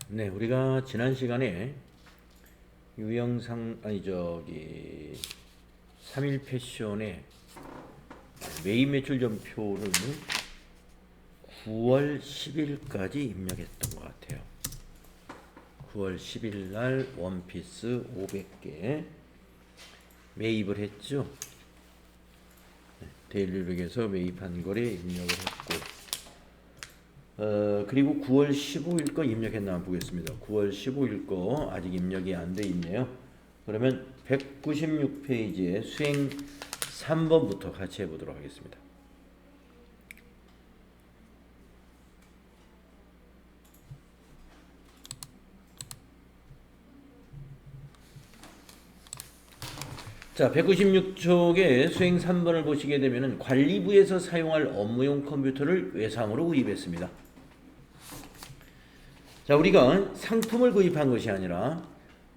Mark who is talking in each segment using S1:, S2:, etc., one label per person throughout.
S1: 네, 우리가 지난 시간에 유영상 3일 패션의 메인 매출 점표를 9월 10일까지 입력했던 것 같아요. 9월 10일 날 원피스 500개 매입을 했죠. 데일리룩에서 매입한 거래 입력을 했고, 그리고 9월 15일 거 입력했나 한번 보겠습니다. 9월 15일 거 아직 입력이 안 돼 있네요. 그러면 196페이지에 수행 3번부터 같이 해보도록 하겠습니다. 자, 196쪽에 수행 3번을 보시게 되면 관리부에서 사용할 업무용 컴퓨터를 외상으로 구입했습니다. 자, 우리가 상품을 구입한 것이 아니라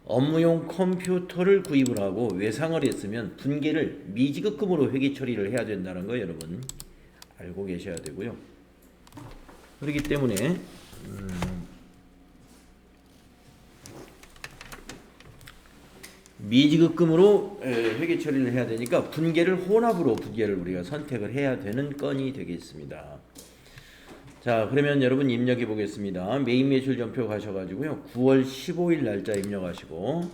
S1: 업무용 컴퓨터를 구입을 하고 외상을 했으면 분계를 미지급금으로 회계 처리를 해야 된다는 거 여러분 알고 계셔야 되고요. 그렇기 때문에 미지급금으로 회계 처리를 해야 되니까 분계를 혼합으로 분계를 우리가 선택을 해야 되는 건이 되겠습니다. 자, 그러면 여러분 입력해 보겠습니다. 메인 매출 점표 가셔가지고요. 9월 15일 날짜 입력하시고,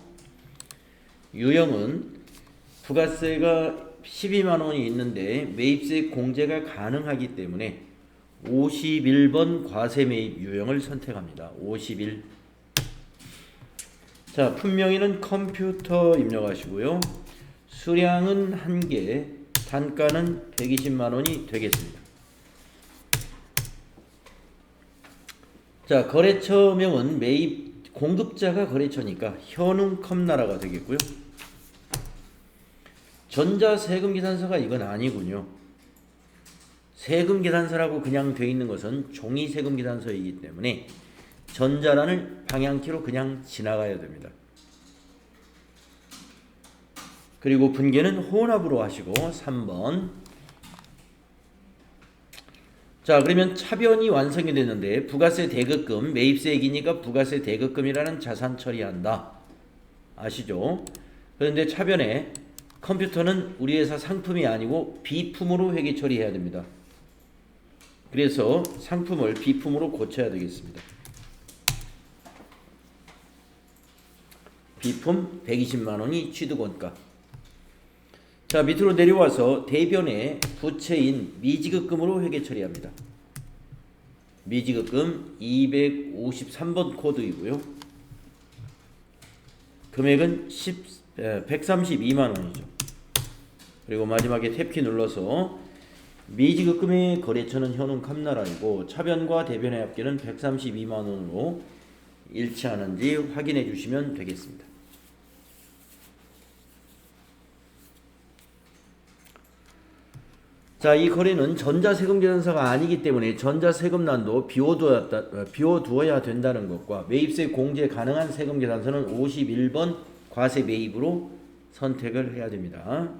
S1: 유형은 부가세가 12만 원이 있는데 매입세 공제가 가능하기 때문에 51번 과세 매입 유형을 선택합니다. 51. 자, 품명의는 컴퓨터 입력하시고요. 수량은 1개, 단가는 120만 원이 되겠습니다. 자, 거래처명은 매입 공급자가 거래처니까 현웅컴나라가 되겠고요. 전자세금계산서가 이건 아니군요. 세금계산서라고 그냥 돼 있는 것은 종이세금계산서이기 때문에 전자라는 방향키로 그냥 지나가야 됩니다. 그리고 분계는 혼합으로 하시고 3번. 자, 그러면 차변이 완성이 됐는데 부가세 대급금, 매입세액이니까 부가세 대급금이라는 자산 처리한다. 아시죠? 그런데 차변에 컴퓨터는 우리 회사 상품이 아니고 비품으로 회계 처리해야 됩니다. 그래서 상품을 비품으로 고쳐야 되겠습니다. 비품 120만 원이 취득원가. 자, 밑으로 내려와서 대변에 부채인 미지급금으로 회계 처리합니다. 미지급금 253번 코드이고요. 금액은 132만 원이죠. 그리고 마지막에 탭키 눌러서 미지급금의 거래처는 현웅컴나라이고 차변과 대변의 합계는 132만 원으로 일치하는지 확인해 주시면 되겠습니다. 자, 이 거래는 전자세금계산서가 아니기 때문에 전자세금란도 비워두어야 된다는 것과 매입세 공제 가능한 세금계산서는 51번 과세 매입으로 선택을 해야 됩니다.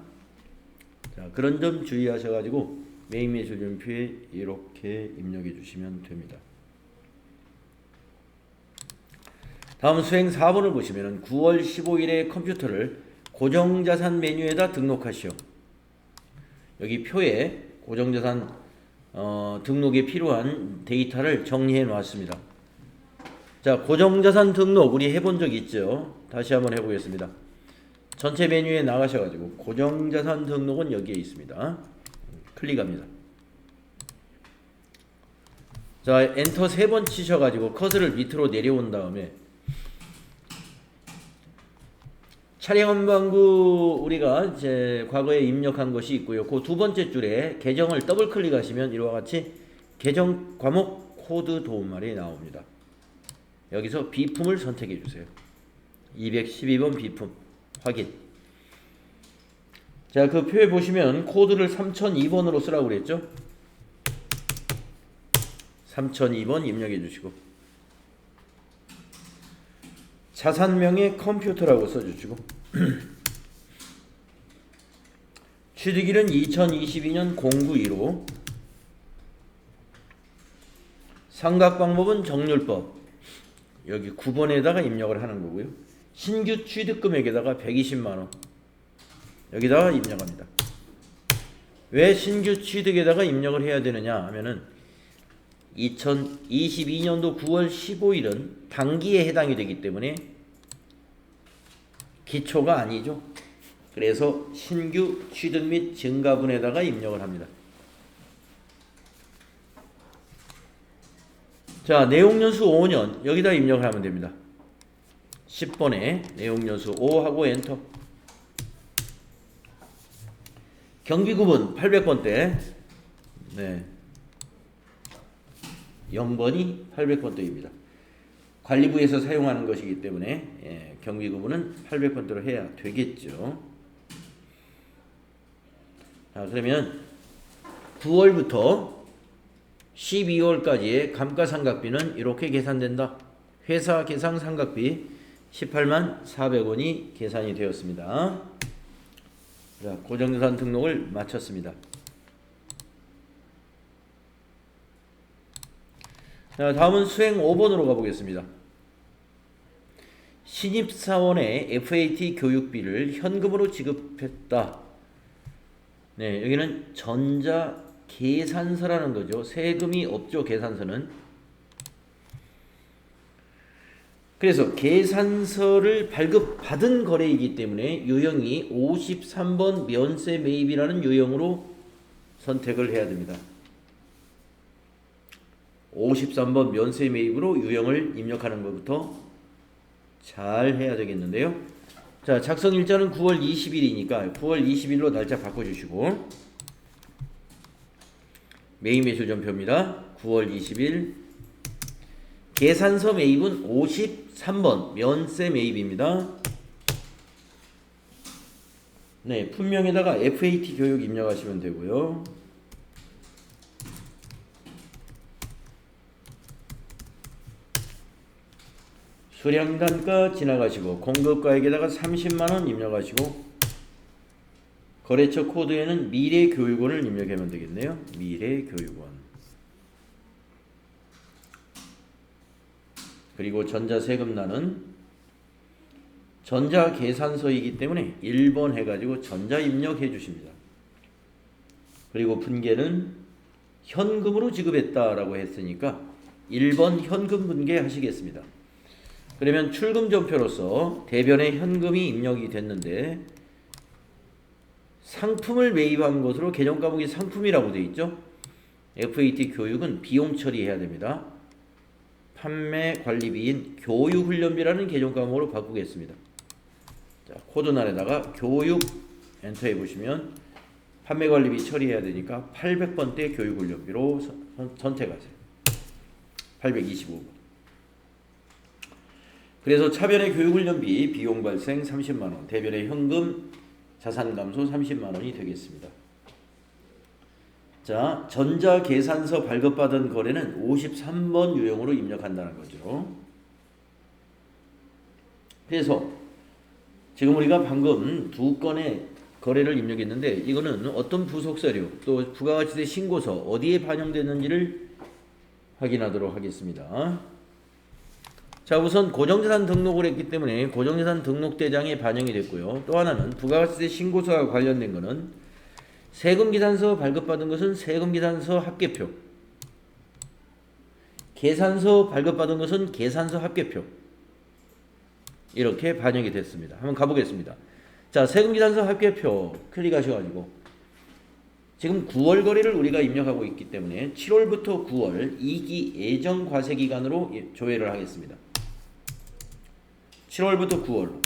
S1: 자, 그런 점 주의하셔가지고 메인 매출 점표에 이렇게 입력해 주시면 됩니다. 다음 수행 4번을 보시면 9월 15일에 컴퓨터를 고정자산 메뉴에다 등록하시오. 여기 표에 고정자산 등록에 필요한 데이터를 정리해 놓았습니다. 자, 고정자산 등록 우리 해본 적 있죠? 다시 한번 해보겠습니다. 전체 메뉴에 나가셔가지고 고정자산 등록은 여기에 있습니다. 클릭합니다. 자, 엔터 3번 치셔가지고 커서를 밑으로 내려온 다음에 차량원방구 우리가 이제 과거에 입력한 것이 있고요. 그 두 번째 줄에 계정을 더블 클릭하시면 이와 같이 계정 과목 코드 도움말이 나옵니다. 여기서 비품을 선택해 주세요. 212번 비품 확인. 자, 그 표에 보시면 코드를 3002번으로 쓰라고 그랬죠? 3002번 입력해 주시고 자산명의 컴퓨터라고 써주시고 취득일은 2022년 0915. 상각방법은 정률법. 여기 9번에다가 입력을 하는 거고요. 신규 취득금액에다가 120만 원 여기다가 입력합니다. 왜 신규 취득에다가 입력을 해야 되느냐 하면은 2022년도 9월 15일은 당기에 해당이 되기 때문에 기초가 아니죠. 그래서 신규 취득 및 증가분에다가 입력을 합니다. 자, 내용연수 5년 여기다 입력을 하면 됩니다. 10번에 내용연수 5하고 엔터. 경비구분 800번대. 네. 0번이 800번대입니다. 관리부에서 사용하는 것이기 때문에 경비구분은 800번대로 해야 되겠죠. 자, 그러면 9월부터 12월까지의 감가상각비는 이렇게 계산된다. 회사 계상 상각비 18만 400원이 계산이 되었습니다. 자, 고정유산 등록을 마쳤습니다. 자, 다음은 수행 5번으로 가보겠습니다. 신입사원의 FAT 교육비를 현금으로 지급했다. 네, 여기는 전자 계산서라는 거죠. 세금이 없죠, 계산서는. 그래서 계산서를 발급받은 거래이기 때문에 유형이 53번 면세 매입이라는 유형으로 선택을 해야 됩니다. 53번 면세 매입으로 유형을 입력하는 것부터 잘 해야 되겠는데요. 자, 작성 일자는 9월 20일이니까 9월 20일로 날짜 바꿔주시고 매입 매출 전표입니다. 9월 20일 계산서 매입은 53번 면세 매입입니다. 네, 품명에다가 FAT 교육 입력하시면 되고요. 수량단가 지나가시고 공급가액에다가 30만원 입력하시고 거래처 코드에는 미래교육원을 입력하면 되겠네요. 미래교육원. 그리고 전자세금란은 전자계산서이기 때문에 1번 해가지고 전자 입력해 주십니다. 그리고 분계는 현금으로 지급했다라고 했으니까 1번 현금 분계 하시겠습니다. 그러면 출금전표로서 대변에 현금이 입력이 됐는데 상품을 매입한 것으로 개정과목이 상품이라고 되어 있죠. FAT 교육은 비용 처리해야 됩니다. 판매 관리비인 교육훈련비라는 개정과목으로 바꾸겠습니다. 자, 코드란에다가 교육 엔터 해보시면 판매 관리비 처리해야 되니까 800번대 교육훈련비로 선택하세요. 825번. 그래서 차변의 교육훈련비 비용 발생 30만원, 대변의 현금 자산감소 30만원이 되겠습니다. 자, 전자계산서 발급받은 거래는 53번 유형으로 입력한다는 거죠. 그래서 지금 우리가 방금 두 건의 거래를 입력했는데 이거는 어떤 부속서류 또 부가가치세 신고서 어디에 반영됐는지를 확인하도록 하겠습니다. 자, 우선 고정자산 등록을 했기 때문에 고정자산 등록대장에 반영이 됐고요. 또 하나는 부가가치세 신고서와 관련된 거는 세금계산서 발급받은 것은 세금계산서 합계표, 계산서 발급받은 것은 계산서 합계표 이렇게 반영이 됐습니다. 한번 가보겠습니다. 자, 세금계산서 합계표 클릭하셔가지고 지금 9월 거래를 우리가 입력하고 있기 때문에 7월부터 9월 2기 예정과세기간으로 조회를 하겠습니다. 7월부터 9월로.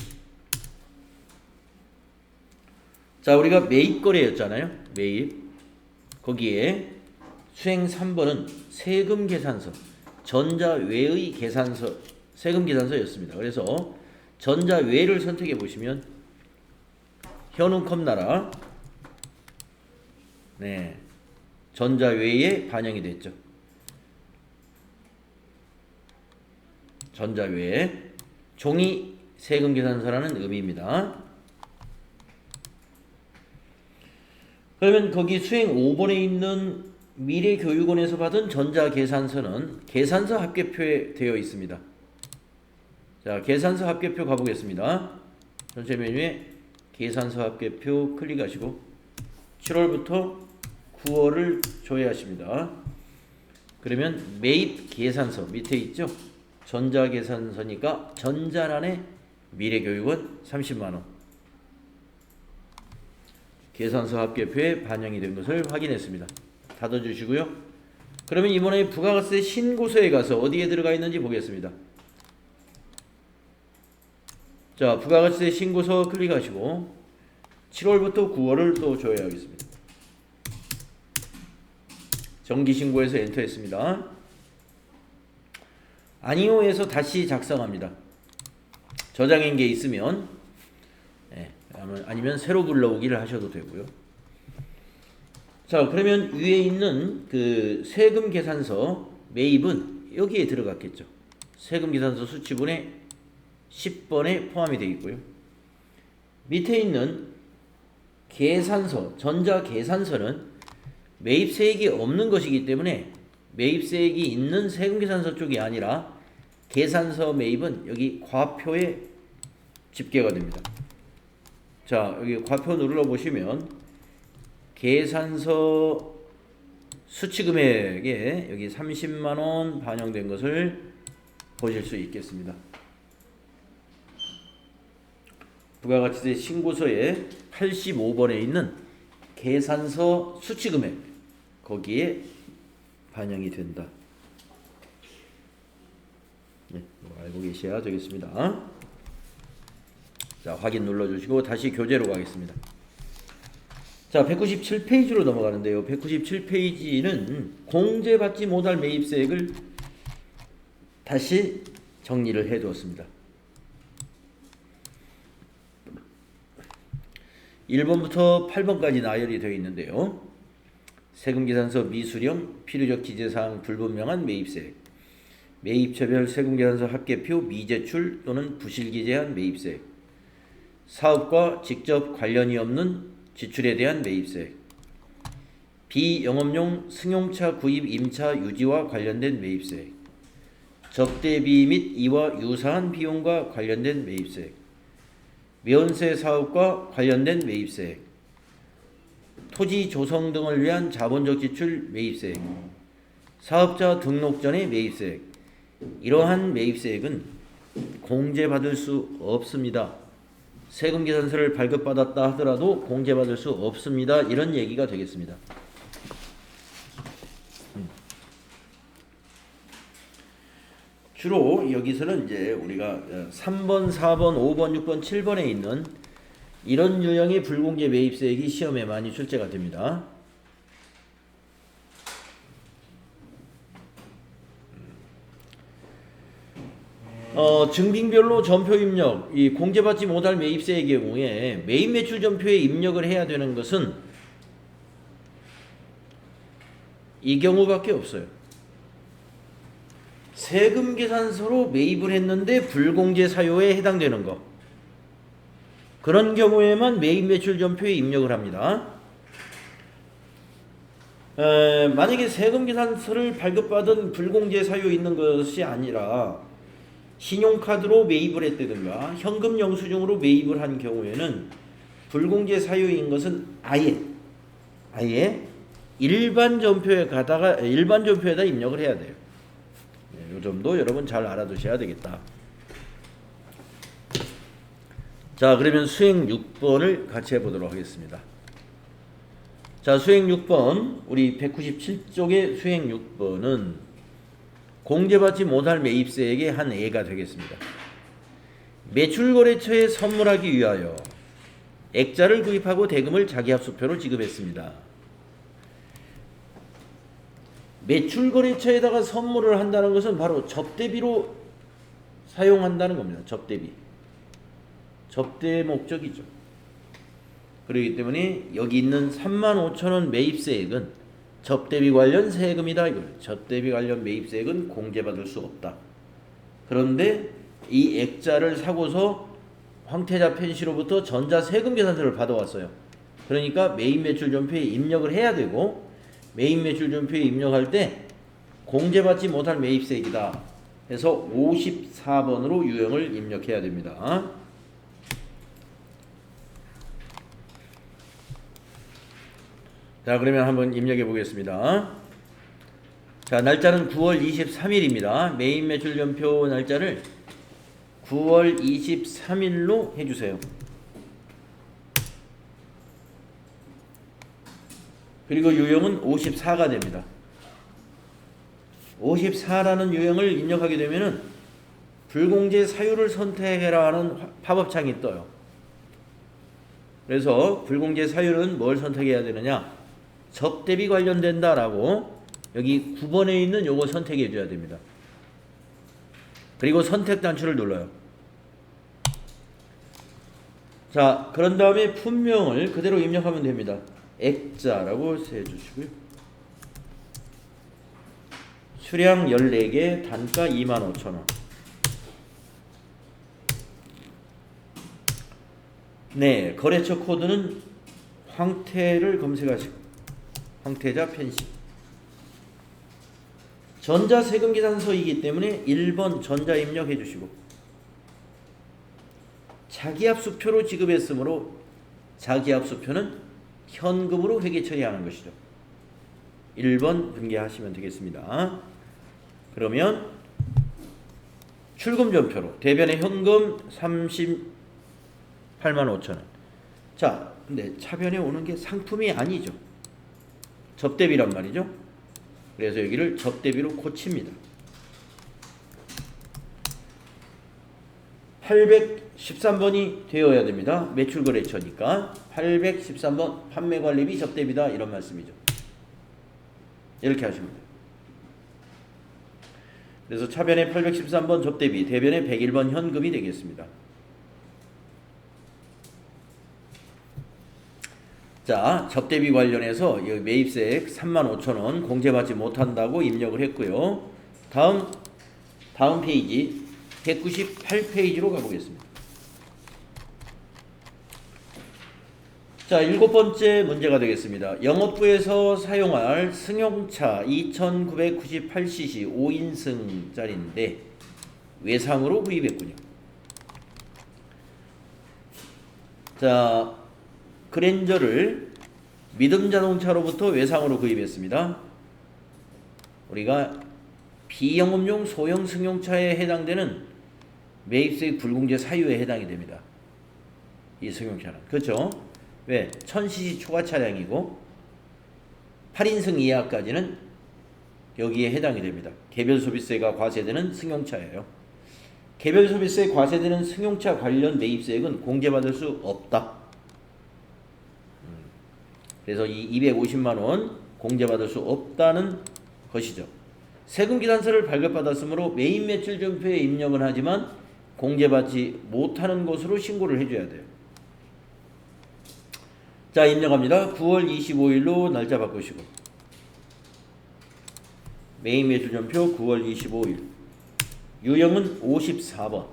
S1: 자, 우리가 매입 거래였잖아요. 매입. 거기에 수행 3번은 세금 계산서, 전자외의 계산서, 세금 계산서였습니다. 그래서 전자외를 선택해 보시면 현운컵나라, 네, 전자외에 반영이 됐죠. 전자외 종이 세금 계산서라는 의미입니다. 그러면 거기 수행 5번에 있는 미래교육원에서 받은 전자계산서는 계산서 합계표에 되어 있습니다. 자, 계산서 합계표 가보겠습니다. 전체 메뉴에 계산서 합계표 클릭하시고 7월부터 9월을 조회하십니다. 그러면 매입 계산서 밑에 있죠? 전자계산서니까 전자란에 미래교육원 30만원 계산서 합계표에 반영이 된 것을 확인했습니다. 닫아주시고요. 그러면 이번에 부가가세 신고서에 가서 어디에 들어가 있는지 보겠습니다. 자, 부가가세 신고서 클릭하시고 7월부터 9월을 또 조회하겠습니다. 정기신고에서 엔터했습니다. 아니오에서 다시 작성합니다. 저장한 게 있으면 아니면 새로 불러오기를 하셔도 되고요. 자, 그러면 위에 있는 그 세금 계산서 매입은 여기에 들어갔겠죠. 세금 계산서 수치분의 10번에 포함이 되어 있고요. 밑에 있는 계산서, 전자 계산서는 매입세액이 없는 것이기 때문에 매입세액이 있는 세금계산서 쪽이 아니라 계산서 매입은 여기 과표에 집계가 됩니다. 자, 여기 과표 눌러보시면 계산서 수치금액에 여기 30만원 반영된 것을 보실 수 있겠습니다. 부가가치세 신고서에 85번에 있는 계산서 수치금액 거기에 반영이 된다. 네, 알고 계셔야 되겠습니다. 자, 확인 눌러주시고 다시 교재로 가겠습니다. 자, 197페이지로 넘어가는데요. 197페이지는 공제받지 못할 매입세액을 다시 정리를 해두었습니다. 1번부터 8번까지 나열이 되어 있는데요. 세금계산서 미수령, 필요적 기재사항 불분명한 매입세액, 매입처별 세금계산서 합계표 미제출 또는 부실기재한 매입세액, 사업과 직접 관련이 없는 지출에 대한 매입세액, 비영업용 승용차 구입 임차 유지와 관련된 매입세액, 접대비 및 이와 유사한 비용과 관련된 매입세액, 면세 사업과 관련된 매입세액, 토지 조성 등을 위한 자본적 지출 매입세액, 사업자 등록 전의 매입세액, 이러한 매입세액은 공제받을 수 없습니다. 세금계산서를 발급받았다 하더라도 공제받을 수 없습니다. 이런 얘기가 되겠습니다. 주로 여기서는 이제 우리가 3번, 4번, 5번, 6번, 7번에 있는 이런 유형의 불공제 매입세액이 시험에 많이 출제가 됩니다. 증빙별로 전표 입력, 이 공제받지 못할 매입세의 경우에 매입 매출 전표에 입력을 해야 되는 것은 이 경우밖에 없어요. 세금 계산서로 매입을 했는데 불공제 사유에 해당되는 거, 그런 경우에만 매입 매출 전표에 입력을 합니다. 만약에 세금 계산서를 발급받은 불공제 사유 있는 것이 아니라 신용카드로 매입을 했다든가 현금 영수증으로 매입을 한 경우에는 불공제 사유인 것은 아예 일반 전표에다 입력을 해야 돼요. 이 점도 여러분 잘 알아두셔야 되겠다. 자, 그러면 수행 6번을 같이 해보도록 하겠습니다. 자, 수행 6번, 우리 197쪽의 수행 6번은 공제받지 못할 매입세액의 한 예가 되겠습니다. 매출거래처에 선물하기 위하여 액자를 구입하고 대금을 자기합수표로 지급했습니다. 매출거래처에다가 선물을 한다는 것은 바로 접대비로 사용한다는 겁니다. 접대 목적이죠. 그렇기 때문에 여기 있는 35,000원 매입세액은 접대비 관련 세금이다. 이거예요. 접대비 관련 매입세액은 공제받을 수 없다. 그런데 이 액자를 사고서 황태자 펜시로부터 전자세금계산서를 받아왔어요. 그러니까 매입매출전표에 입력을 해야 되고 매입매출전표에 입력할 때 공제받지 못할 매입세액이다. 해서 54번으로 유형을 입력해야 됩니다. 자, 그러면 한번 입력해 보겠습니다. 자, 날짜는 9월 23일입니다. 메인 매출 전표 날짜를 9월 23일로 해주세요. 그리고 유형은 54가 됩니다. 54라는 유형을 입력하게 되면은 불공제 사유를 선택해라 하는 팝업창이 떠요. 그래서 불공제 사유는 뭘 선택해야 되느냐? 접대비 관련된다라고 여기 9번에 있는 요거 선택해 줘야 됩니다. 그리고 선택 단추를 눌러요. 자, 그런 다음에 품명을 그대로 입력하면 됩니다. 액자라고 해주시고요. 수량 14개, 단가 25,000원. 네, 거래처 코드는 황태를 검색하시고 황태자 편식. 전자세금계산서이기 때문에 1번 전자 입력해 주시고 자기압수표로 지급했으므로 자기압수표는 현금으로 회계 처리하는 것이죠. 1번 분개하시면 되겠습니다. 그러면 출금전표로 대변의 현금 38만 5천 원. 자, 근데 차변에 오는 게 상품이 아니죠. 접대비란 말이죠. 그래서 여기를 접대비로 고칩니다. 813번이 되어야 됩니다. 매출거래처니까 813번 판매관리비 접대비다 이런 말씀이죠. 이렇게 하시면 돼요. 그래서 차변에 813번 접대비, 대변에 101번 현금이 되겠습니다. 자, 접대비 관련해서 여기 매입세액 35,000원 공제받지 못한다고 입력을 했고요. 다음 페이지 198페이지로 가보겠습니다. 자, 7번째 문제가 되겠습니다. 영업부에서 사용할 승용차 2998cc 5인승짜리인데 외상으로 구입했군요. 자, 그랜저를 믿음자동차로부터 외상으로 구입했습니다. 우리가 비영업용 소형 승용차에 해당되는 매입세액 불공제 사유에 해당이 됩니다. 이 승용차는. 그렇죠? 왜? 1000cc 초과 차량이고 8인승 이하까지는 여기에 해당이 됩니다. 개별 소비세가 과세되는 승용차예요. 개별 소비세 과세되는 승용차 관련 매입세액은 공제받을 수 없다. 그래서 이 250만 원 공제받을 수 없다는 것이죠. 세금계산서를 발급받았으므로 메인 매출 전표에 입력은 하지만 공제받지 못하는 것으로 신고를 해줘야 돼요. 자, 입력합니다. 9월 25일로 날짜 바꾸시고 메인 매출 전표 9월 25일 유형은 54번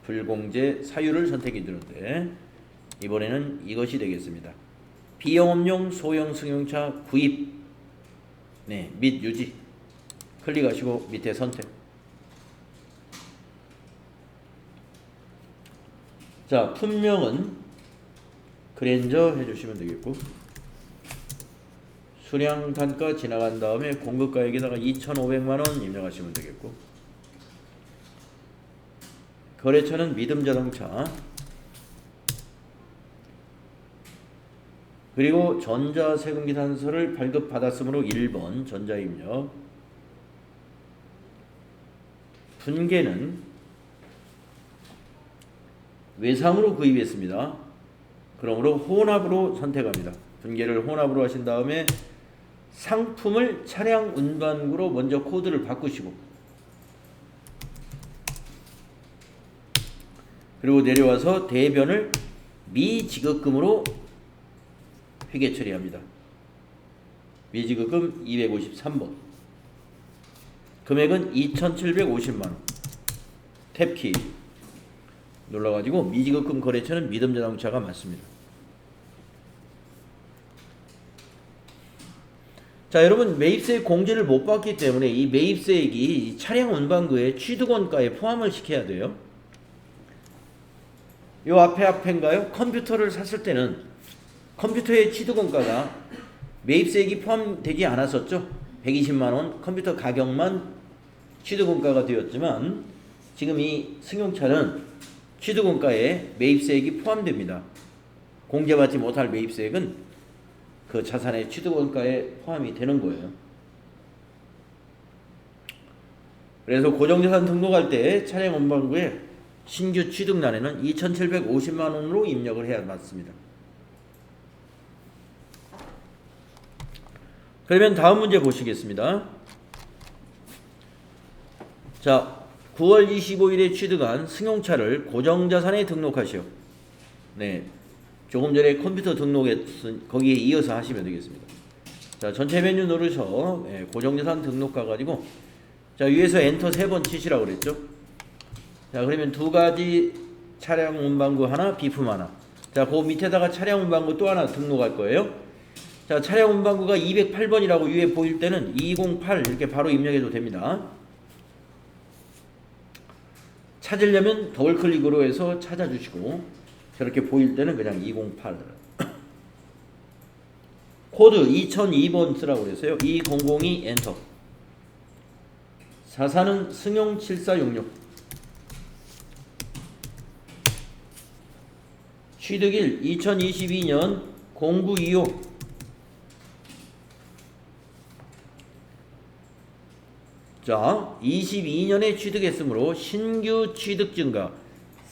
S1: 불공제 사유를 선택해 주는데 이번에는 이것이 되겠습니다. 비영업용 소형 승용차 구입 및 유지 클릭하시고 밑에 선택. 자, 품명은 그랜저 해주시면 되겠고 수량 단가 지나간 다음에 공급가액에다가 2,500만원 입력하시면 되겠고 거래처는 믿음자동차 그리고 전자세금계산서를 발급받았으므로 1번 전자입력 분개는 외상으로 구입했습니다. 그러므로 혼합으로 선택합니다. 분개를 혼합으로 하신 다음에 상품을 차량 운반구로 먼저 코드를 바꾸시고 그리고 내려와서 대변을 미지급금으로 회계 처리합니다. 미지급금 253번 금액은 2,750만원 탭키 눌러가지고 미지급금 거래처는 믿음자동차가 맞습니다. 자, 여러분 매입세액 공제를 못 받기 때문에 이 매입세액이 차량 운반구의 취득원가에 포함을 시켜야 돼요. 요 앞에인가요? 컴퓨터를 샀을 때는 컴퓨터의 취득원가가 매입세액이 포함되지 않았었죠. 120만원 컴퓨터 가격만 취득원가가 되었지만 지금 이 승용차는 취득원가에 매입세액이 포함됩니다. 공제받지 못할 매입세액은 그 자산의 취득원가에 포함이 되는 거예요. 그래서 고정자산 등록할 때 차량 운반구에 신규 취득란에는 2,750만원으로 입력을 해야 맞습니다. 그러면 다음 문제 보시겠습니다. 자, 9월 25일에 취득한 승용차를 고정자산에 등록하시오. 네, 조금 전에 컴퓨터 등록했은 거기에 이어서 하시면 되겠습니다. 자, 전체 메뉴 누르셔 고정자산 등록 가가지고 자, 위에서 엔터 3번 치시라고 그랬죠. 자, 그러면 두 가지 차량 운반구 하나, 비품 하나. 자, 그 밑에다가 차량 운반구 또 하나 등록할 거예요. 자, 차량 운반구가 208번이라고 위에 보일 때는 208 이렇게 바로 입력해도 됩니다. 찾으려면 더블 클릭으로 해서 찾아주시고 저렇게 보일 때는 그냥 208 코드 2002번 쓰라고 그랬어요. 2002 엔터. 사사는 승용 7466. 취득일 2022년 0925. 자, 22년에 취득했으므로 신규 취득 증가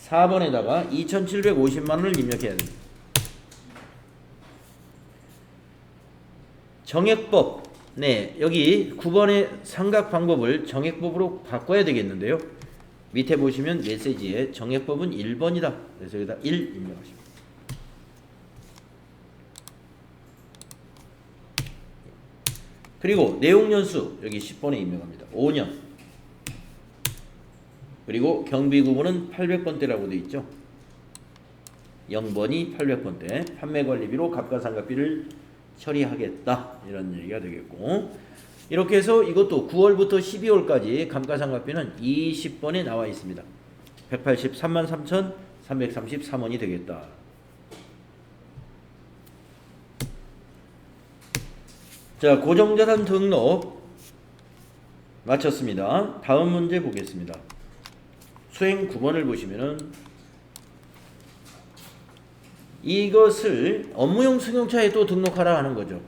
S1: 4번에다가 2,750만원을 입력해야 됩니다. 정액법. 네, 여기 9번의 상각 방법을 정액법으로 바꿔야 되겠는데요. 밑에 보시면 메시지에 정액법은 1번이다. 그래서 여기다 1 입력하십니다. 그리고 내용연수 여기 10번에 입력합니다. 5년. 그리고 경비구분은 800번대라고 되어 있죠. 0번이 800번대. 판매관리비로 감가상각비를 처리하겠다. 이런 얘기가 되겠고, 이렇게 해서 이것도 9월부터 12월까지 감가상각비는 20번에 나와 있습니다. 183만3,333원이 되겠다. 자, 고정자산 등록 마쳤습니다. 다음 문제 보겠습니다. 수행 9번을 보시면은 이것을 업무용 승용차에 또 등록하라 하는 거죠.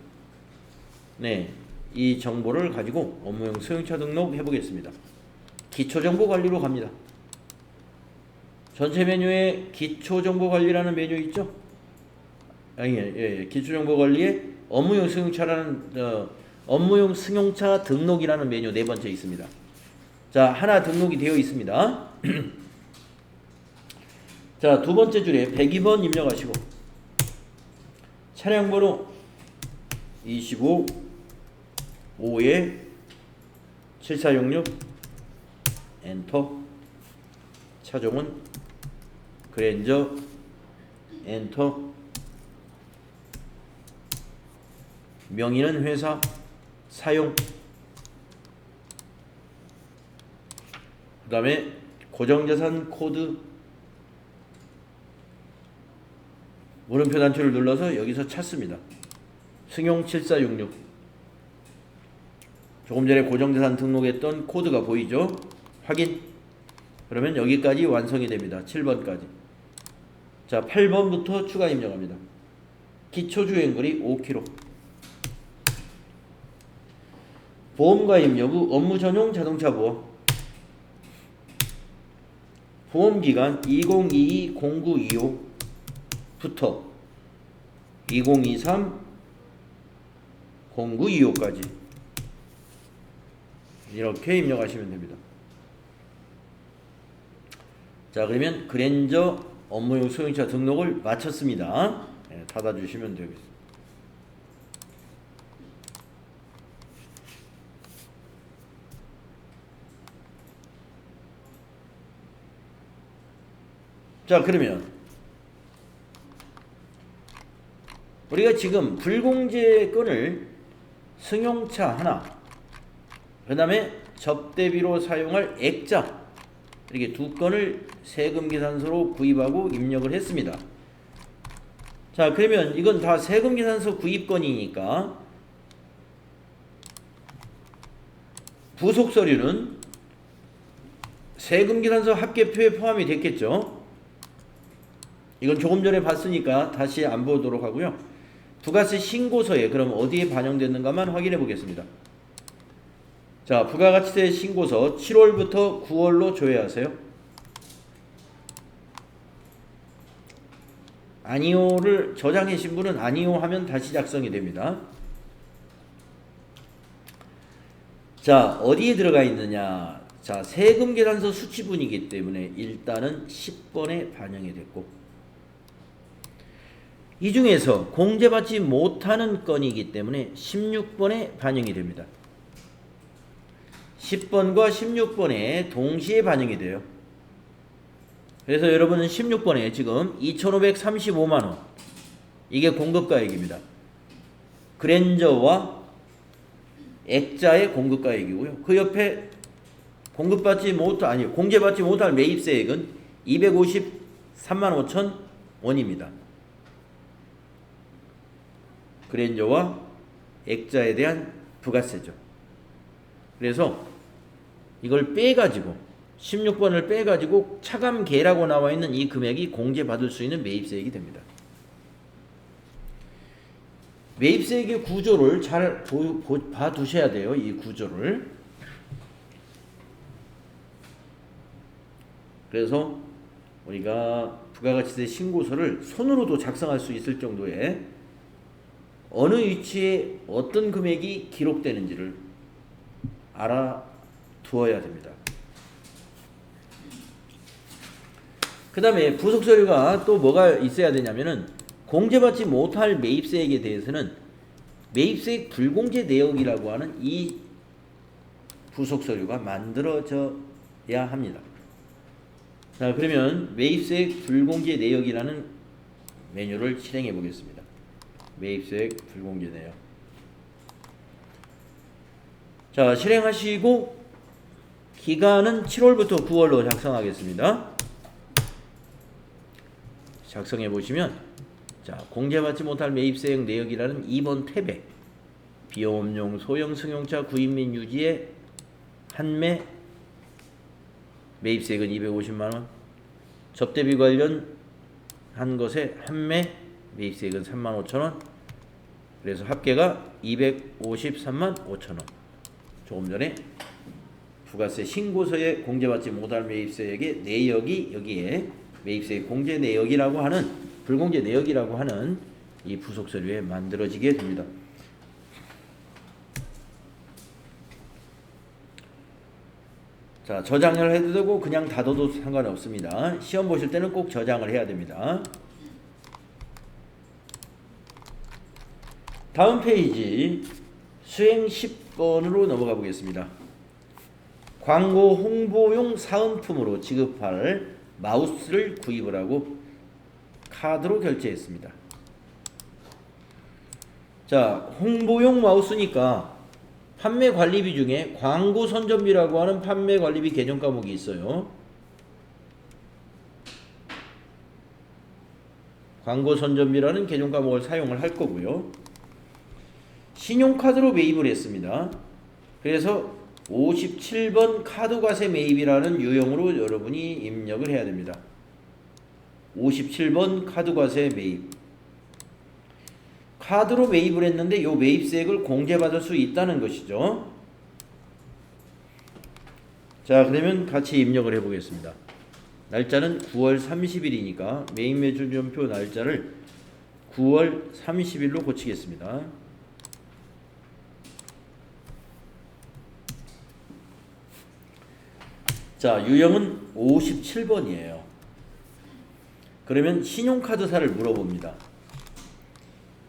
S1: 네, 이 정보를 가지고 업무용 승용차 등록 해보겠습니다. 기초정보관리로 갑니다. 전체 메뉴에 기초정보관리라는 메뉴 있죠? 기초정보관리에 업무용 승용차라는 업무용 승용차 등록이라는 메뉴 네 번째 있습니다. 자, 하나 등록이 되어 있습니다. 자, 두 번째 줄에 102번 입력하시고 차량 번호 25 5에 7466 엔터. 차종은 그랜저 엔터. 명의는 회사. 사용. 그 다음에 고정자산 코드. 물음표 단추를 눌러서 여기서 찾습니다. 승용 7466. 조금 전에 고정자산 등록했던 코드가 보이죠? 확인. 그러면 여기까지 완성이 됩니다. 7번까지. 자, 8번부터 추가 입력합니다. 기초주행거리 5km. 보험가입 여부 업무 전용 자동차 보험. 보험기간 2022-0925부터 2023-0925까지 이렇게 입력하시면 됩니다. 자, 그러면 그랜저 업무용 승용차 등록을 마쳤습니다. 네, 닫아주시면 되겠습니다. 자, 그러면 우리가 지금 불공제 건을 승용차 하나, 그 다음에 접대비로 사용할 액자, 이렇게 두 건을 세금계산서로 구입하고 입력을 했습니다. 자, 그러면 이건 다 세금계산서 구입건이니까 부속서류는 세금계산서 합계표에 포함이 됐겠죠. 이건 조금 전에 봤으니까 다시 안 보도록 하고요. 부가세 신고서에 그럼 어디에 반영됐는가만 확인해 보겠습니다. 자, 부가가치세 신고서 7월부터 9월로 조회하세요. 아니오를 저장하신 분은 아니오 하면 다시 작성이 됩니다. 자, 어디에 들어가 있느냐? 자, 세금계산서 수치분이기 때문에 일단은 10번에 반영이 됐고, 이 중에서 공제받지 못하는 건이기 때문에 16번에 반영이 됩니다. 10번과 16번에 동시에 반영이 돼요. 그래서 여러분은 16번에 지금 2,535만원, 이게 공급가액입니다. 그랜저와 액자의 공급가액이고요. 그 옆에 공제받지 못할 매입세액은 253만 5천 원입니다. 그랜저와 액자에 대한 부가세죠. 그래서 이걸 빼가지고 16번을 빼가지고 차감계라고 나와 있는 이 금액이 공제받을 수 있는 매입세액이 됩니다. 매입세액의 구조를 잘 봐두셔야 돼요. 이 구조를. 그래서 우리가 부가가치세 신고서를 손으로도 작성할 수 있을 정도의 어느 위치에 어떤 금액이 기록되는지를 알아두어야 됩니다. 그 다음에 부속서류가 또 뭐가 있어야 되냐면은, 공제받지 못할 매입세액에 대해서는 매입세액 불공제 내역이라고 하는 이 부속서류가 만들어져야 합니다. 자, 그러면 매입세액 불공제 내역이라는 메뉴를 실행해 보겠습니다. 매입세액 불공제 내역. 자, 실행하시고 기간은 7월부터 9월로 작성하겠습니다. 작성해 보시면, 자, 공제받지 못할 매입세액 내역이라는 2번 탭에 비용업용 소형 승용차 구입 및 유지의 한매 매입세액은 250만원, 접대비 관련한 것에 한매 매입세액은 3만 5천원, 그래서 합계가 253만 5천원. 조금 전에 부가세 신고서에 공제받지 못할 매입세액의 내역이 여기에 매입세액 공제 내역이라고 하는, 불공제 내역이라고 하는 이 부속서류에 만들어지게 됩니다. 자, 저장을 해도 되고 그냥 닫아도 상관없습니다. 시험 보실 때는 꼭 저장을 해야 됩니다. 다음 페이지 수행 10번으로 넘어가 보겠습니다. 광고 홍보용 사은품으로 지급할 마우스를 구입을 하고 카드로 결제했습니다. 자, 홍보용 마우스니까 판매 관리비 중에 광고 선전비라고 하는 판매 관리비 개정 과목이 있어요. 광고 선전비라는 개정 과목을 사용을 할 거고요. 신용카드로 매입을 했습니다. 그래서 57번 카드과세 매입이라는 유형으로 여러분이 입력을 해야 됩니다. 57번 카드과세 매입. 카드로 매입을 했는데 이 매입세액을 공제받을 수 있다는 것이죠. 자, 그러면 같이 입력을 해보겠습니다. 날짜는 9월 30일이니까 매입 매출 전표 날짜를 9월 30일로 고치겠습니다. 자, 유형은 57번이에요. 그러면 신용카드사를 물어봅니다.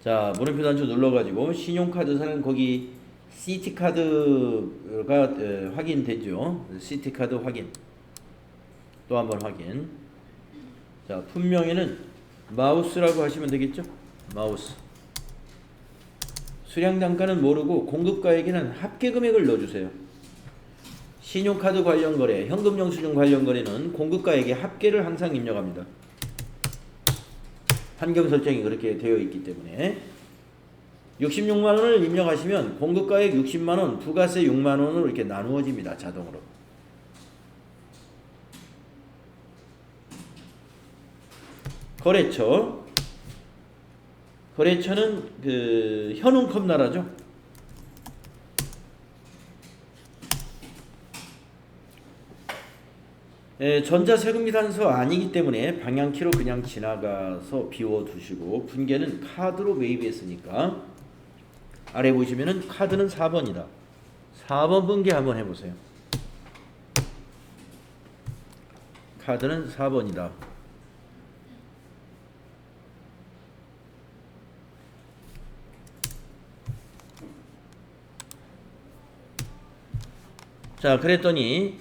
S1: 자, 물음표 단추 눌러가지고 신용카드사는 거기 CT카드가 확인되죠. CT카드 확인. 또 한번 확인. 자, 품명에는 마우스라고 하시면 되겠죠. 마우스. 수량 단가는 모르고 공급가액에는 합계 금액을 넣어주세요. 신용카드 관련 거래, 현금 영수증 관련 거래는 공급가액의 합계를 항상 입력합니다. 환경 설정이 그렇게 되어 있기 때문에 66만 원을 입력하시면 공급가액 60만 원, 부가세 6만 원으로 이렇게 나누어집니다. 자동으로. 거래처. 거래처는 그 현웅컵 나라죠. 전자세금이 단서 아니기 때문에 방향키로 그냥 지나가서 비워두시고 분계는 카드로 매입했으니까 아래 보시면은 카드는 4번이다. 4번 분계 한번 해보세요. 카드는 4번이다. 자, 그랬더니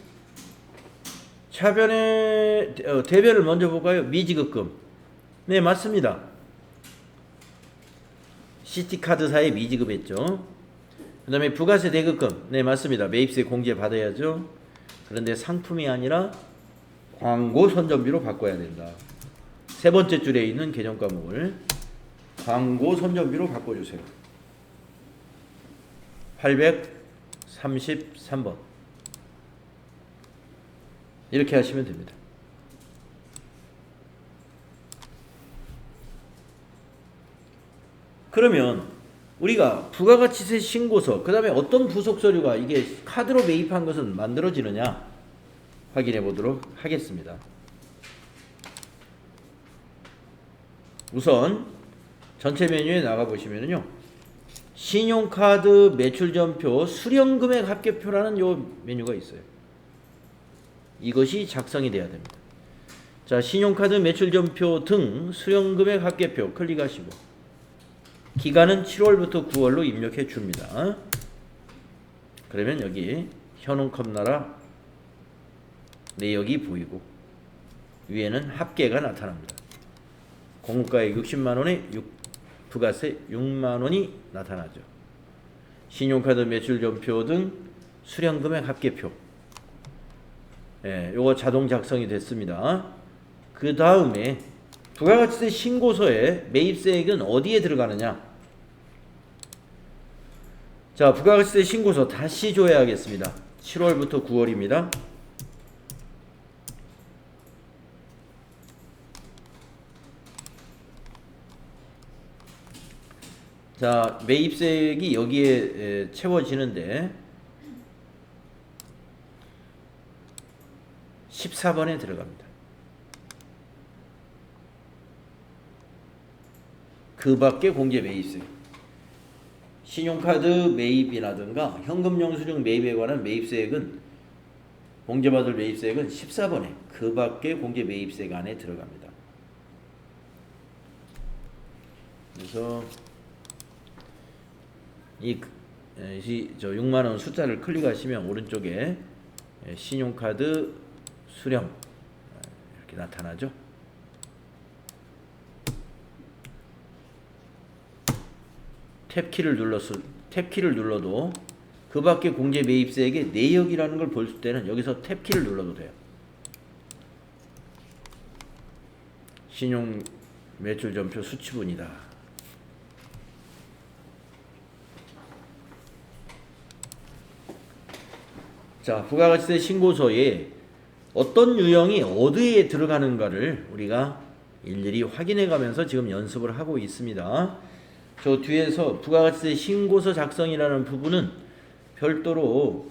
S1: 차변의 대변을 먼저 볼까요? 미지급금. 네, 맞습니다. 시티카드사에 미지급했죠. 그 다음에 부가세 대급금. 네, 맞습니다. 매입세 공제 받아야죠. 그런데 상품이 아니라 광고 선전비로 바꿔야 된다. 세 번째 줄에 있는 개정 과목을 광고 선전비로 바꿔주세요. 833번. 이렇게 하시면 됩니다. 그러면 우리가 부가가치세 신고서, 그 다음에 어떤 부속 서류가 이게 카드로 매입한 것은 만들어지느냐 확인해 보도록 하겠습니다. 우선 전체 메뉴에 나가 보시면요, 신용카드 매출전표 수령금액 합계표라는 요 메뉴가 있어요. 이것이 작성이 돼야 됩니다. 자, 신용카드 매출전표 등 수령금액 합계표 클릭하시고 기간은 7월부터 9월로 입력해 줍니다. 그러면 여기 현웅컵나라 내역이 보이고 위에는 합계가 나타납니다. 공급가액 60만원에 부가세 6만원이 나타나죠. 신용카드 매출전표 등 수령금액 합계표, 요거 자동 작성이 됐습니다. 그 다음에 부가가치세 신고서에 매입세액은 어디에 들어가느냐? 자, 부가가치세 신고서 다시 줘야겠습니다. 7월부터 9월입니다. 자, 매입세액이 여기에 채워지는데 14번에 들어갑니다. 그 밖에 공제 매입세, 신용카드 매입이라든가 현금 영수증 매입에 관한 매입세액은 공제받을 매입세액은 14번에 그 밖에 공제 매입세가 안에 들어갑니다. 그래서 저 6만원 숫자를 클릭하시면 오른쪽에 신용카드 수령 이렇게 나타나죠. 탭키를 눌러도 그 밖에 공제 매입세액의 내역이라는 걸 볼 때는 여기서 탭키를 눌러도 돼요. 신용 매출 전표 수치분이다. 자, 부가가치세 신고서에 어떤 유형이 어디에 들어가는가를 우리가 일일이 확인해 가면서 지금 연습을 하고 있습니다. 저 뒤에서 부가가치세 신고서 작성이라는 부분은 별도로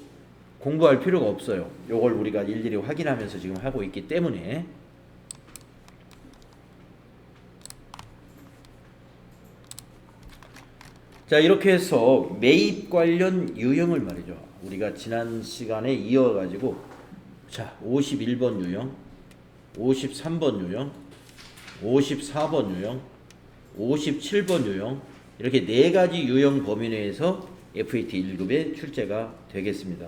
S1: 공부할 필요가 없어요. 요걸 우리가 일일이 확인하면서 지금 하고 있기 때문에. 자, 이렇게 해서 매입 관련 유형을 말이죠, 우리가 지난 시간에 이어가지고, 자, 51번 유형, 53번 유형, 54번 유형, 57번 유형, 이렇게 4가지 유형 범위 내에서 FAT 1급에 출제가 되겠습니다.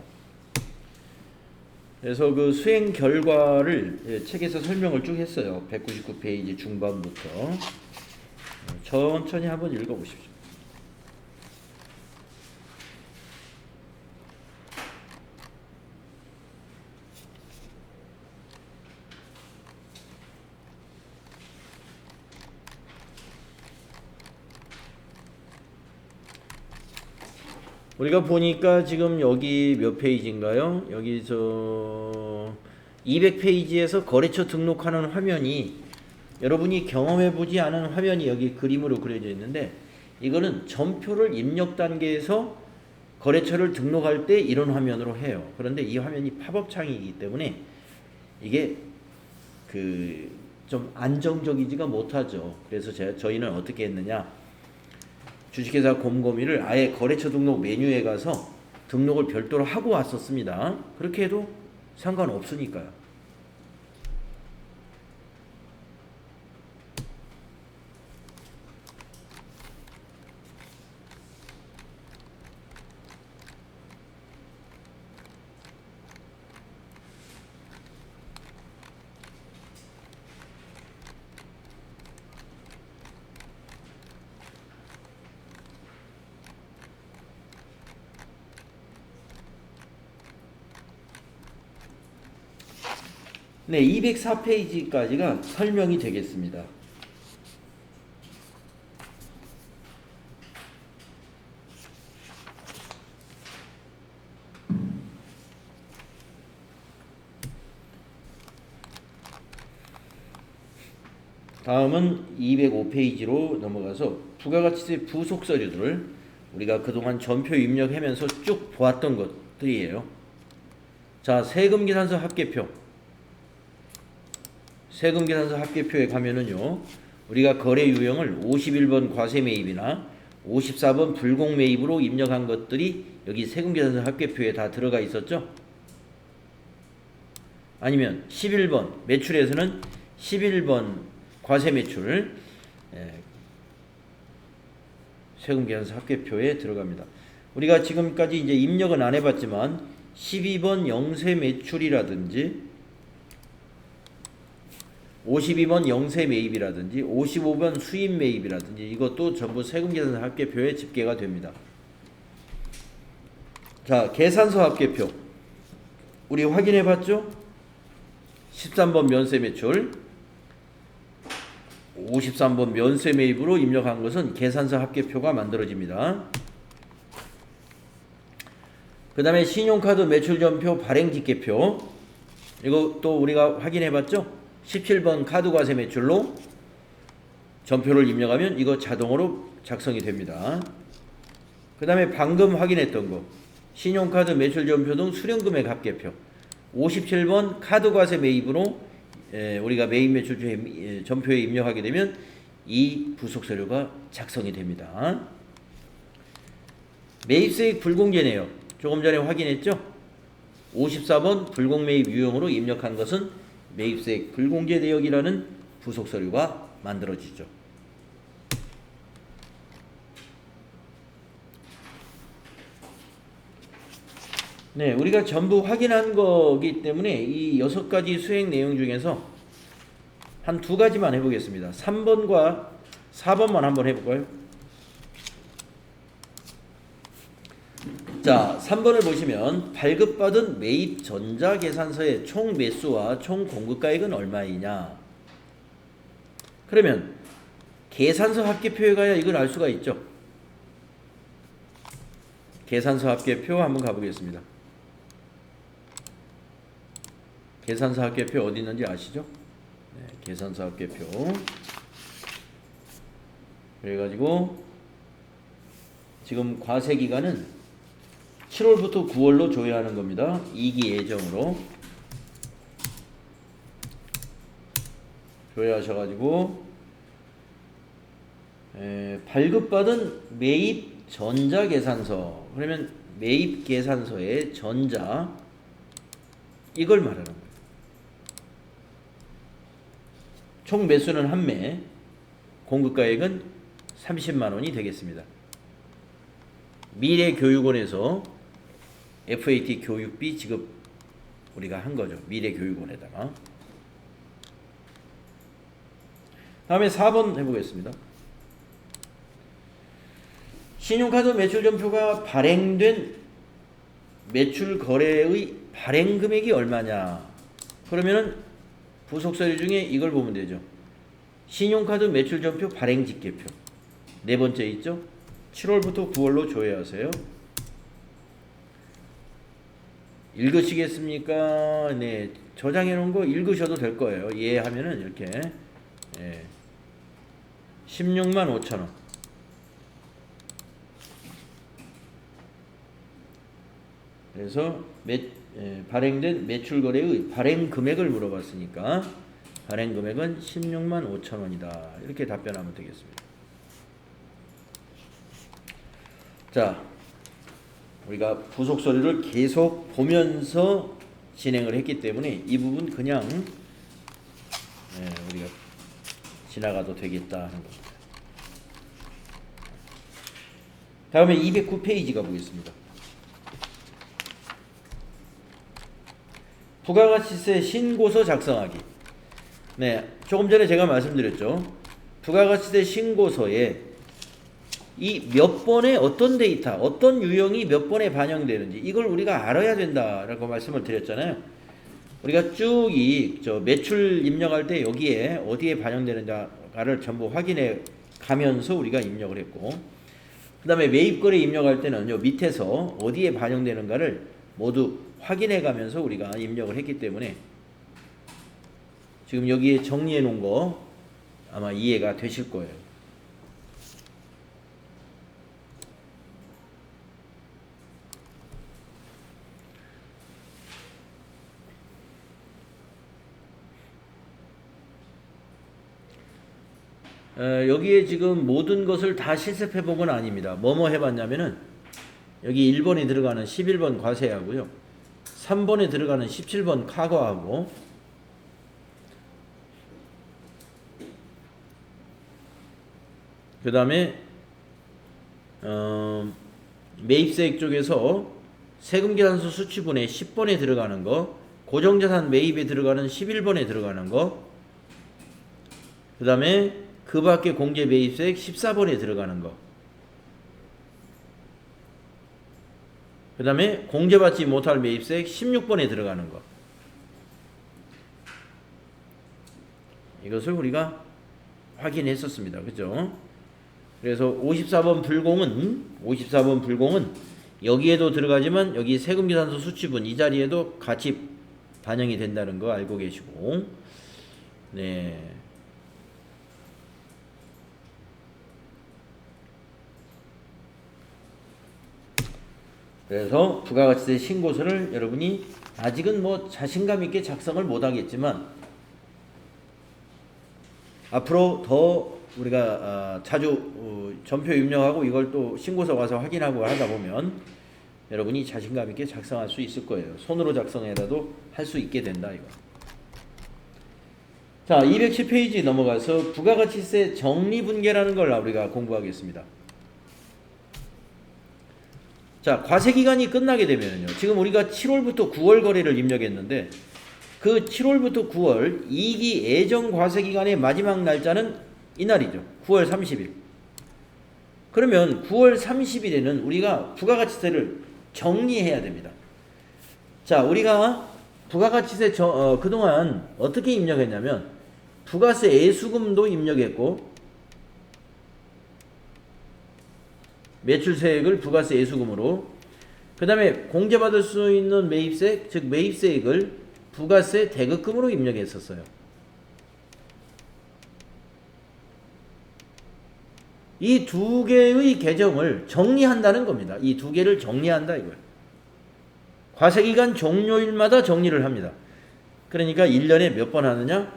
S1: 그래서 그 수행 결과를 책에서 설명을 쭉 했어요. 199페이지 중반부터. 천천히 한번 읽어보십시오. 우리가 보니까 지금 여기 몇 페이지인가요? 여기 저 200페이지에서 거래처 등록하는 화면이 여러분이 경험해 보지 않은 화면이 여기 그림으로 그려져 있는데 이거는 전표를 입력 단계에서 거래처를 등록할 때 이런 화면으로 해요. 그런데 이 화면이 팝업 창이기 때문에 이게 좀 안정적이지가 못하죠. 그래서 저희는 어떻게 했느냐? 주식회사 곰곰이를 아예 거래처 등록 메뉴에 가서 등록을 별도로 하고 왔었습니다. 그렇게 해도 상관없으니까요. 네, 204페이지까지가 설명이 되겠습니다. 다음은 205페이지로 넘어가서 부가가치세 부속 서류들을 우리가 그동안 전표 입력하면서 쭉 보았던 것들이에요. 자, 세금계산서 합계표. 세금계산서 합계표에 가면은요, 우리가 거래 유형을 51번 과세매입이나 54번 불공매입으로 입력한 것들이 여기 세금계산서 합계표에 다 들어가 있었죠. 아니면 11번 매출에서는 11번 과세매출 세금계산서 합계표에 들어갑니다. 우리가 지금까지 이제 입력은 안 해봤지만 12번 영세매출이라든지 52번 영세매입이라든지 55번 수입매입이라든지 이것도 전부 세금계산서 합계표에 집계가 됩니다. 자, 계산서 합계표 우리 확인해봤죠? 13번 면세매출 53번 면세매입으로 입력한 것은 계산서 합계표가 만들어집니다. 그 다음에 신용카드 매출전표 발행집계표 이것도 우리가 확인해봤죠? 17번 카드과세 매출로 전표를 입력하면 이거 자동으로 작성이 됩니다. 그 다음에 방금 확인했던 거 신용카드 매출전표 등 수령금액 합계표 57번 카드과세 매입으로 우리가 매입 매출 전표에 입력하게 되면 이 부속 서류가 작성이 됩니다. 매입세액 불공제 내역 조금 전에 확인했죠? 54번 불공매입 유형으로 입력한 것은 매입세액 불공제 내역이라는 부속 서류가 만들어지죠. 네, 우리가 전부 확인한 거기 때문에 이 6가지 수행 내용 중에서 한 2가지만 해보겠습니다. 3번과 4번만 한번 해볼까요? 자, 3번을 보시면 발급받은 매입 전자계산서의 총 매수와 총 공급가액은 얼마이냐? 그러면 계산서 합계표에 가야 이걸 알 수가 있죠. 계산서 합계표 한번 가보겠습니다. 계산서 합계표 어디 있는지 아시죠? 네, 계산서 합계표. 그래가지고 지금 과세기간은 7월부터 9월로 조회하는 겁니다. 2기 예정으로 조회하셔가지고 발급받은 매입 전자계산서 그러면 매입 계산서의 전자 이걸 말하는 거예요. 총 매수는 한 매, 공급가액은 30만 원이 되겠습니다. 미래교육원에서 FAT 교육비 지급 우리가 한 거죠. 미래교육원에다가. 다음에 4번 해보겠습니다. 신용카드 매출전표가 발행된 매출 거래의 발행 금액이 얼마냐? 그러면은 부속 서류 중에 이걸 보면 되죠. 신용카드 매출전표 발행 집계표. 네 번째 있죠. 7월부터 9월로 조회하세요. 읽으시겠습니까? 네, 저장해 놓은 거 읽으셔도 될 거예요. 이해하면은 이렇게 16만 5천 원. 그래서 발행된 매출 거래의 발행 금액을 물어봤으니까 발행 금액은 16만 5천 원이다. 이렇게 답변하면 되겠습니다. 자, 우리가 부속 서류를 계속 보면서 진행을 했기 때문에 이 부분 그냥 우리가 지나가도 되겠다 하는 겁니다. 다음에 209페이지가 보겠습니다. 부가가치세 신고서 작성하기. 네, 조금 전에 제가 말씀드렸죠. 부가가치세 신고서에 이 몇 번의 어떤 데이터, 어떤 유형이 몇 번에 반영되는지 이걸 우리가 알아야 된다라고 말씀을 드렸잖아요. 우리가 쭉 저 매출 입력할 때 여기에 어디에 반영되는가를 전부 확인해 가면서 우리가 입력을 했고, 그 다음에 매입거래 입력할 때는 요 밑에서 어디에 반영되는가를 모두 확인해 가면서 우리가 입력을 했기 때문에 지금 여기에 정리해 놓은 거 아마 이해가 되실 거예요. 여기에 지금 모든 것을 다 실습해 본 건 아닙니다. 뭐뭐 해봤냐면은 여기 1번에 들어가는 11번 과세하고요, 3번에 들어가는 17번 카거하고, 그 다음에 매입세액 쪽에서 세금계산서 수취분의 10번에 들어가는 거, 고정자산 매입에 들어가는 11번에 들어가는 거, 그 다음에 그 밖에 공제 매입세액 14번에 들어가는 거, 그 다음에 공제받지 못할 매입세액 16번에 들어가는 거, 이것을 우리가 확인했었습니다. 그죠? 그래서 54번 불공은 여기에도 들어가지만 여기 세금계산서 수취분 이 자리에도 같이 반영이 된다는 거 알고 계시고, 네. 그래서 부가가치세 신고서를 여러분이 아직은 뭐 자신감 있게 작성을 못 하겠지만 앞으로 더 우리가 자주 전표 입력하고 이걸 또 신고서 와서 확인하고 하다 보면 여러분이 자신감 있게 작성할 수 있을 거예요. 손으로 작성해라도 할 수 있게 된다 이거. 자, 210페이지 넘어가서 부가가치세 정리분계라는 걸 우리가 공부하겠습니다. 자, 과세기간이 끝나게 되면요, 지금 우리가 7월부터 9월 거래를 입력했는데 그 7월부터 9월 이기 예정 과세기간의 마지막 날짜는 이날이죠. 9월 30일. 그러면 9월 30일에는 우리가 부가가치세를 정리해야 됩니다. 자, 우리가 부가가치세 그동안 어떻게 입력했냐면 부가세 애수금도 입력했고 매출세액을 부가세 애수금으로, 그 다음에 공제받을 수 있는 매입세액, 즉 매입세액을 부가세 대급금으로 입력했었어요. 이 두 개의 계정을 정리한다는 겁니다. 이 두 개를 정리한다 이거예요. 과세기간 종료일마다 정리를 합니다. 그러니까 1년에 몇 번 하느냐?